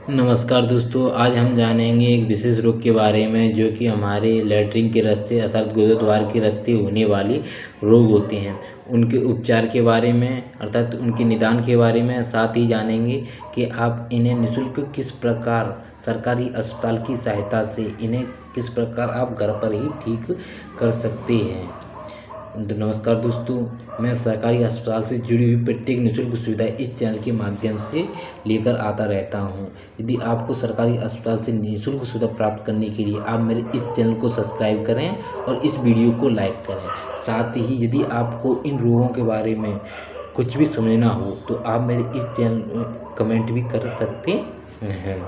नमस्कार दोस्तों, आज हम जानेंगे एक विशेष रोग के बारे में जो कि हमारे लैट्रिन के रास्ते अर्थात गुरुद्वार के रास्ते होने वाले रोग होते हैं। उनके उपचार के बारे में अर्थात उनके निदान के बारे में साथ ही जानेंगे कि आप इन्हें निःशुल्क किस प्रकार सरकारी अस्पताल की सहायता से इन्हें किस प्रकार आप घर पर ही ठीक कर सकते हैं। नमस्कार दोस्तों, मैं सरकारी अस्पताल से जुड़ी हुई प्रत्येक निःशुल्क सुविधा इस चैनल के माध्यम से लेकर आता रहता हूं। यदि आपको सरकारी अस्पताल से निःशुल्क सुविधा प्राप्त करने के लिए आप मेरे इस चैनल को सब्सक्राइब करें और इस वीडियो को लाइक करें। साथ ही यदि आपको इन रोगों के बारे में कुछ भी समझना हो तो आप मेरे इस चैनल में कमेंट भी कर सकते हैं।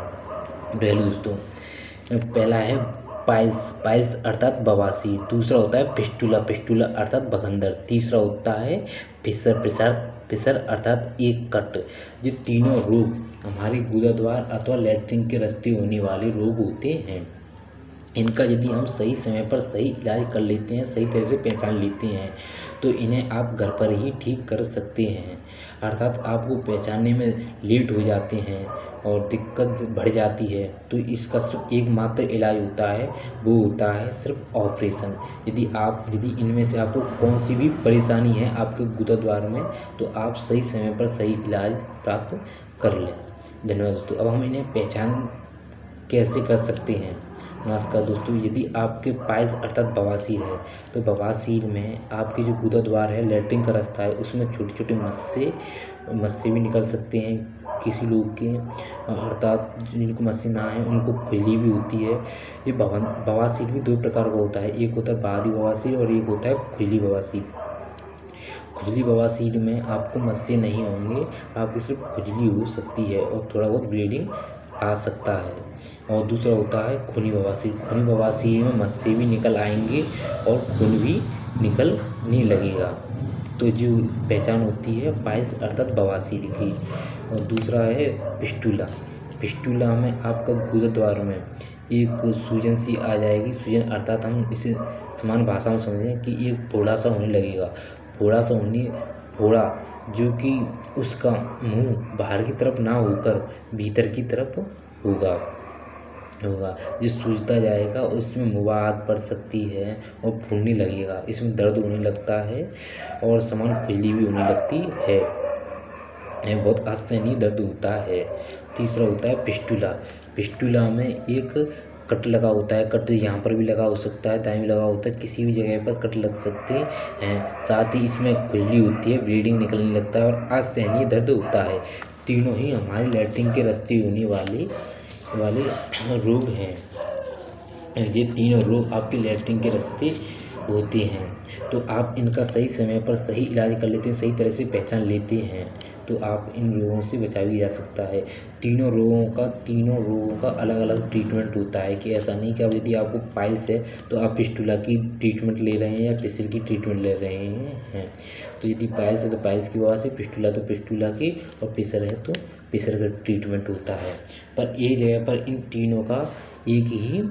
हेलो दोस्तों, पहला है पाइल्स अर्थात बवासीर। दूसरा होता है फिस्टुला अर्थात बखंदर। तीसरा होता है फिसर अर्थात एक कट। ये तीनों रोग हमारे गुदाद्वार अथवा लैट्रिन के रास्ते होने वाले रोग होते हैं। इनका यदि हम सही समय पर सही इलाज कर लेते हैं, सही तरह से पहचान लेते हैं तो इन्हें आप घर पर ही ठीक कर सकते हैं। अर्थात आपको पहचानने में लेट हो जाते हैं और दिक्कत बढ़ जाती है तो इसका सिर्फ एकमात्र इलाज होता है, वो होता है सिर्फ ऑपरेशन। यदि इनमें से आपको कौन सी भी परेशानी है आपके गुदाद्वार में तो आप सही समय पर सही इलाज प्राप्त कर लें। धन्यवाद दोस्तों। अब हम इन्हें पहचान कैसे कर सकते हैं। नमस्कार दोस्तों, यदि आपके पाइल्स अर्थात बवासीर है तो बवासीर में आपके जो गुदाद्वार है, लैट्रिन का रास्ता है, उसमें छोटे छोटे मस्से भी निकल सकते हैं। किसी लोग के अर्थात जिनको मस्से ना है उनको खुजली भी होती है। ये बवासीर भी दो प्रकार का होता है, एक होता है बादी बवासीर और एक होता है खुजली बवासीर। खुजली बवासीर में आपको मस्से नहीं होंगे, आपकी सिर्फ खुजली हो सकती है और थोड़ा बहुत ब्लीडिंग आ सकता है। और दूसरा होता है खूनी बवासीर। खूनी बवासीर में मस्से भी निकल आएंगे और खून भी निकलने लगेगा। तो जो पहचान होती है पाइल्स अर्थात बवासीर की। और दूसरा है फिस्टुला में आपका गुदाद्वार में एक सूजन सी आ जाएगी। सूजन अर्थात हम इसे समान भाषा में समझें कि एक फोड़ा सा होने लगेगा। फोड़ा जो कि उसका मुंह बाहर की तरफ ना होकर भीतर की तरफ होगा। ये सूजता जाएगा, उसमें मुवात पड़ सकती है और फूलने लगेगा। इसमें दर्द होने लगता है और समान खुजली भी होने लगती है। बहुत असहनीय दर्द होता है। तीसरा होता है फिस्टुला में एक कट लगा होता है। कट यहाँ पर भी लगा हो सकता है, दाएं भी लगा होता है, किसी भी जगह पर कट लग सकते हैं। साथ ही इसमें खुजली होती है, ब्लीडिंग निकलने लगता है और असहनीय दर्द होता है। तीनों ही हमारे लैट्रिन के रास्ते होने वाले रोग हैं। ये तीनों रोग आपके लैट्रिन के रास्ते होते हैं तो आप इनका सही समय पर सही इलाज कर लेते हैं, सही तरह से पहचान लेते हैं तो आप इन रोगों से बचा भी जा सकता है। तीनों रोगों का अलग अलग ट्रीटमेंट होता है कि ऐसा नहीं कि अब यदि आपको पाइल्स है तो आप फिस्टुला की ट्रीटमेंट ले रहे हैं या फिसर की ट्रीटमेंट ले रहे हैं। तो यदि पाइल्स है तो पाइल्स की वजह से, फिस्टुला तो फिस्टुला की और फिसर है तो फिसर का ट्रीटमेंट होता है। पर एक जगह पर इन तीनों का एक ही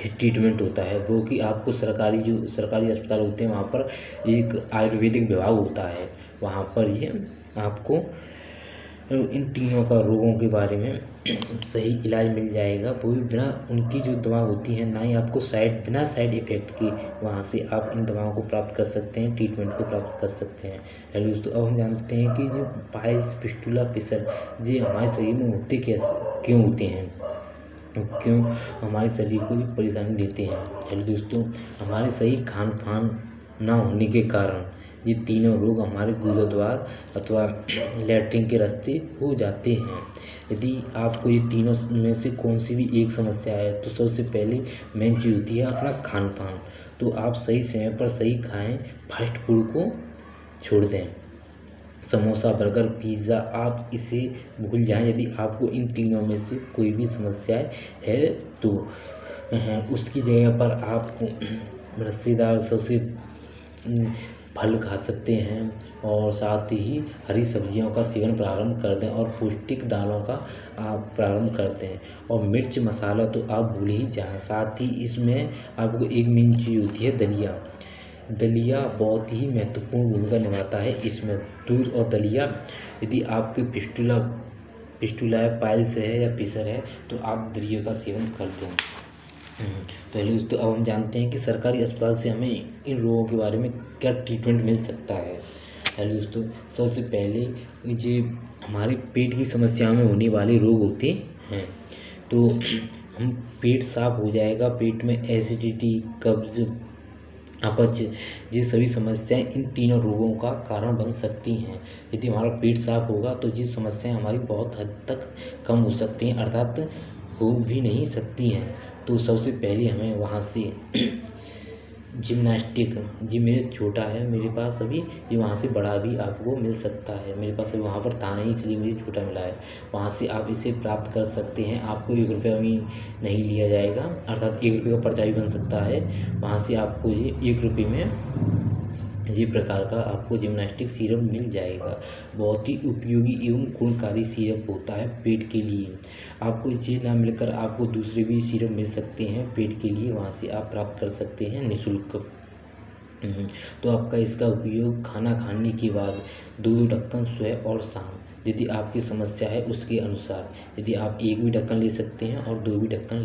ट्रीटमेंट होता है, वो कि आपको सरकारी अस्पताल होते हैं वहाँ पर एक आयुर्वेदिक विभाग होता है। वहाँ पर ये आपको इन तीनों का रोगों के बारे में सही इलाज मिल जाएगा। वो भी बिना उनकी जो दवा होती है ना ही आपको बिना साइड इफ़ेक्ट के वहाँ से आप इन दवाओं को प्राप्त कर सकते हैं, ट्रीटमेंट को प्राप्त कर सकते हैं। हेलो दोस्तों, अब हम जानते हैं कि जो पाइल्स, फिस्टुला, फिसर ये हमारे शरीर में होते क्यों होते हैं, क्यों हमारे शरीर को परेशानी देते हैं। हेलो दोस्तों, हमारे सही खान पान ना होने के कारण ये तीनों रोग हमारे गुदाद्वार अथवा लैट्रिन के रास्ते हो जाते हैं। यदि आपको ये तीनों में से कौन सी भी एक समस्या है तो सबसे पहले मेन चीज़ होती है अपना खान पान। तो आप सही समय पर सही खाएं, फास्ट फूड को छोड़ दें। समोसा, बर्गर, पिज़्ज़ा आप इसे भूल जाएं यदि आपको इन तीनों में से कोई भी समस्या है तो। उसकी जगह पर आप रस्सेदार सबसे फल खा सकते हैं और साथ ही हरी सब्जियों का सेवन प्रारंभ कर दें और पौष्टिक दालों का आप प्रारंभ कर दें। और मिर्च मसाला तो आप भूल ही जाएं। साथ ही इसमें आपको एक मेन चीज़ होती है दलिया बहुत ही महत्वपूर्ण भूमिका निभाता है इसमें। दूध और दलिया, यदि आपके फिस्टुला फिस्टुला है, पाइल्स है या फिशर है तो आप दरियो का सेवन कर दें। पहले दोस्तों अब हम जानते हैं कि सरकारी अस्पताल से हमें इन रोगों के बारे में क्या ट्रीटमेंट मिल सकता है। पहले दोस्तों सबसे पहले जो हमारे पेट की समस्याओं में होने वाले रोग होते हैं तो हम पेट साफ हो जाएगा, पेट में एसिडिटी, कब्ज, अपच, ये सभी समस्याएं इन तीनों रोगों का कारण बन सकती हैं। यदि हमारा पेट साफ होगा तो ये समस्याएं हमारी बहुत हद तक कम हो सकती हैं, अर्थात हो भी नहीं सकती हैं। तो सबसे पहले हमें वहाँ से जिम्नास्टिक, जी मेरे छोटा है मेरे पास अभी, ये वहाँ से बड़ा भी आपको मिल सकता है। मेरे पास अभी वहाँ पर था नहीं इसलिए मुझे छोटा मिला है। वहाँ से आप इसे प्राप्त कर सकते हैं, आपको 1 रुपया भी नहीं लिया जाएगा, अर्थात 1 रुपये का पर्चा भी बन सकता है। वहाँ से आपको ये 1 रुपये में ये प्रकार का आपको जिम्नास्टिक सिरप मिल जाएगा। बहुत ही उपयोगी एवं गुणकारी सिरप होता है पेट के लिए। आपको ये ना मिलकर आपको दूसरे भी सिरप मिल सकते हैं पेट के लिए, वहाँ से आप प्राप्त कर सकते हैं निःशुल्क। तो आपका इसका उपयोग खाना खाने के बाद 2 ढक्कन सुबह और शाम, यदि आपकी समस्या है उसके अनुसार, यदि आप 1 भी ढक्कन ले सकते हैं और 2 भी ढक्कन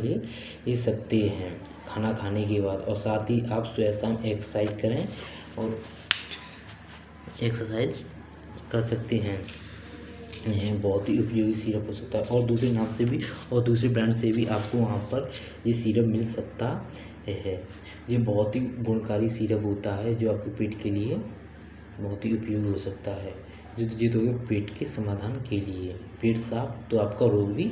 ले सकते हैं खाना खाने के बाद। और साथ ही आप सुबह शाम एक्सरसाइज करें और एक्सरसाइज कर सकते हैं। यह बहुत ही उपयोगी सिरप हो सकता है और दूसरे नाम से भी और दूसरे ब्रांड से भी आपको वहाँ पर ये सिरप मिल सकता है। ये बहुत ही गुणकारी सिरप होता है जो आपके पेट के लिए बहुत ही उपयोगी हो सकता है। जो दोगे पेट के समाधान के लिए, पेट साफ तो आपका रोग भी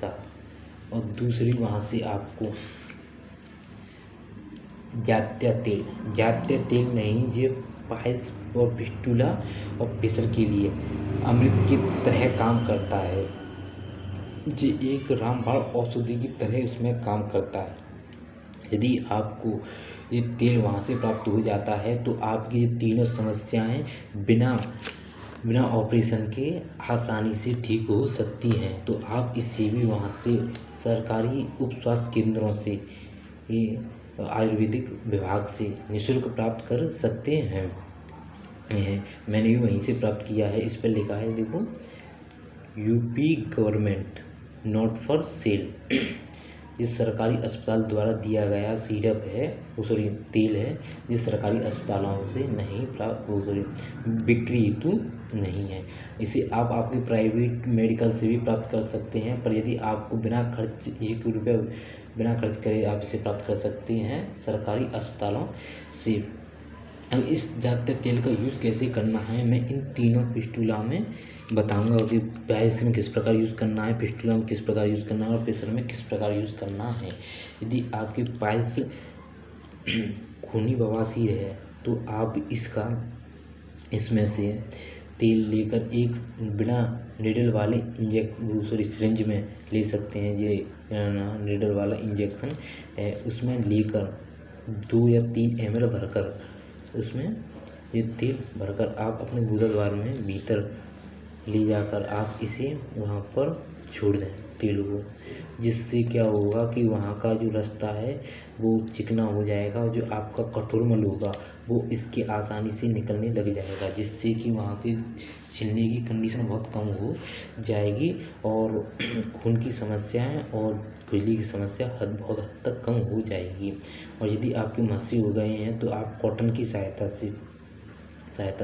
साफ। और दूसरी वहाँ से आपको जात्या तेल नहीं, ये पाइल्स और फिस्टुला और फिशर के लिए अमृत की तरह काम करता है। ये एक रामबाण औषधि की तरह उसमें काम करता है। यदि आपको ये तेल वहाँ से प्राप्त हो जाता है तो आपकी ये तीनों समस्याएं बिना ऑपरेशन के आसानी से ठीक हो सकती हैं। तो आप इसे भी वहाँ से सरकारी उप स्वास्थ्य केंद्रों से, ये आयुर्वेदिक विभाग से निःशुल्क प्राप्त कर सकते हैं। मैंने भी वहीं से प्राप्त किया है। इस पर लिखा है देखो, UP government not for sale. ये सरकारी अस्पताल द्वारा दिया गया सिरप है, तेल है, ये सरकारी अस्पतालों से नहीं प्राप्त, बिक्री हेतु नहीं है। इसे आप आपके प्राइवेट मेडिकल से भी प्राप्त कर सकते हैं, पर यदि आपको बिना खर्च 1 रुपया बिना खर्च करे आप इसे प्राप्त कर सकते हैं सरकारी अस्पतालों से। अब इस जात्या तेल का यूज़ कैसे करना है मैं इन तीनों फिस्टुला में बताऊंगा कि पाइल्स में किस प्रकार यूज़ करना है, फिस्टुला में किस प्रकार यूज़ करना है और फिशर में किस प्रकार यूज़ करना है। यदि आपके पाइल्स खूनी बवासीर है तो आप इसमें से तेल लेकर एक बिना निडल वाले सिरिंज में ले सकते हैं। ये निडल वाला इंजेक्शन है, उसमें लेकर 2 या 3 ml भरकर उसमें ये तेल भरकर आप अपने गुदाद्वार में भीतर ले जाकर आप इसे वहाँ पर छोड़ दें तेल को, जिससे क्या होगा कि वहाँ का जो रास्ता है वो चिकना हो जाएगा और जो आपका कठोर मल होगा वो इसके आसानी से निकलने लग जाएगा, जिससे कि वहाँ पे छिलने की कंडीशन बहुत कम हो जाएगी और खून की समस्याएं और खुजली की समस्या बहुत हद तक कम हो जाएगी। और यदि आपके मस्से हो गए हैं तो आप कॉटन की सहायता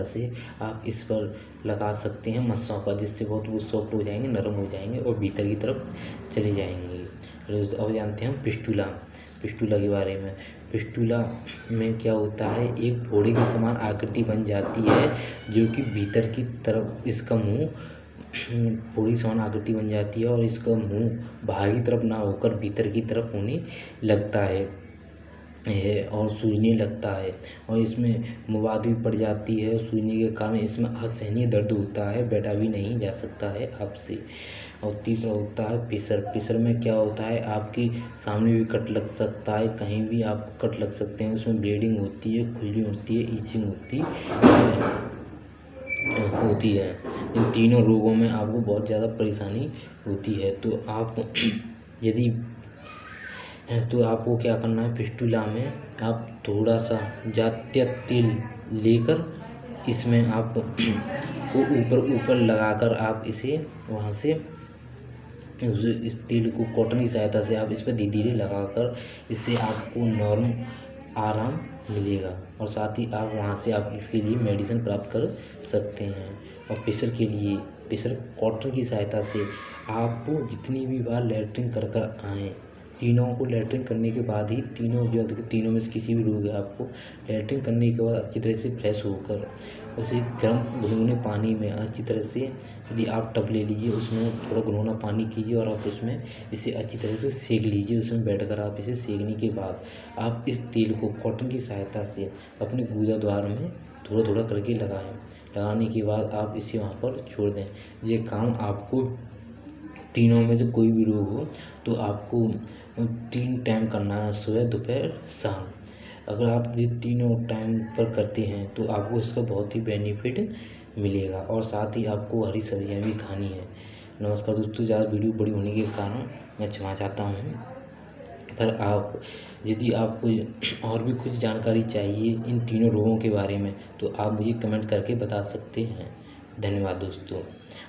से आप इस पर लगा सकते हैं मस्सों पर, जिससे बहुत वो सॉफ्ट हो जाएंगे, नरम हो जाएंगे और भीतर की तरफ चले जाएंगे। अब जानते हैं हम फिस्टुला के बारे में। फिस्टुला में क्या होता है, एक फोड़े के समान आकृति बन जाती है जो कि भीतर की तरफ इसका मुंह फोड़ी समान आकृति बन जाती है और इसका मुंह बाहर की तरफ ना होकर भीतर की तरफ होने लगता है और सूजने लगता है और इसमें मवाद भी पड़ जाती है। सूजने के कारण इसमें असहनीय दर्द होता है, बैठा भी नहीं जा सकता है आपसे। और तीसरा होता है फिशर में क्या होता है, आपकी सामने भी कट लग सकता है, कहीं भी आपको कट लग सकते हैं। उसमें ब्लीडिंग होती है, खुजली होती है, ईचिंग होती है। इन तीनों रोगों में आपको बहुत ज़्यादा परेशानी होती है। तो आपको क्या करना है, फिस्टुला में आप थोड़ा सा जात्या तेल लेकर इसमें आप को ऊपर लगाकर आप इसे वहाँ से इस तेल को कॉटन की सहायता से आप इस पर धीरे धीरे लगाकर इससे आपको नॉर्म आराम मिलेगा और साथ ही आप वहाँ से आप इसके लिए मेडिसिन प्राप्त कर सकते हैं। और प्रेशर के लिए प्रेशर कॉटन की सहायता से आपको जितनी भी बार लैट्रिन कर आएँ, तीनों को लैट्रिन करने के बाद ही तीनों में से किसी भी रोग है आपको लैट्रिन करने के बाद अच्छी तरह से फ्रेश होकर उसे गर्म गुनगुने पानी में अच्छी तरह से यदि आप टब ले लीजिए, उसमें थोड़ा गुनगुना पानी कीजिए और आप उसमें इसे अच्छी तरह से सेक लीजिए। उसमें बैठकर आप इसे सेकने के बाद आप इस तेल को कॉटन की सहायता से अपने गुदा द्वार में थोड़ा थोड़ा करके लगाएं। लगाने के बाद आप इसे वहाँ पर छोड़ दें। ये काम आपको तीनों में से कोई भी रोग हो तो आपको 3 टाइम करना है, सुबह दोपहर शाम। अगर आप ये तीनों टाइम पर करते हैं तो आपको इसका बहुत ही बेनिफिट मिलेगा और साथ ही आपको हरी सब्जियां भी खानी है। नमस्कार दोस्तों, ज़्यादा वीडियो बड़ी होने के कारण मैं क्षमा चाहता हूँ, पर आप यदि आपको और भी कुछ जानकारी चाहिए इन तीनों रोगों के बारे में तो आप मुझे कमेंट करके बता सकते हैं। धन्यवाद दोस्तों।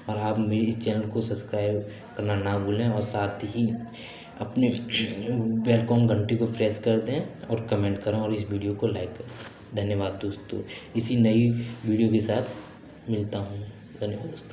और आप मेरे इस चैनल को सब्सक्राइब करना ना भूलें और साथ ही अपने बेल घंटी को प्रेस कर दें और कमेंट करें और इस वीडियो को लाइक करें। धन्यवाद दोस्तों। इसी नई वीडियो के साथ मिलता हूँ। धन्यवाद दोस्तों।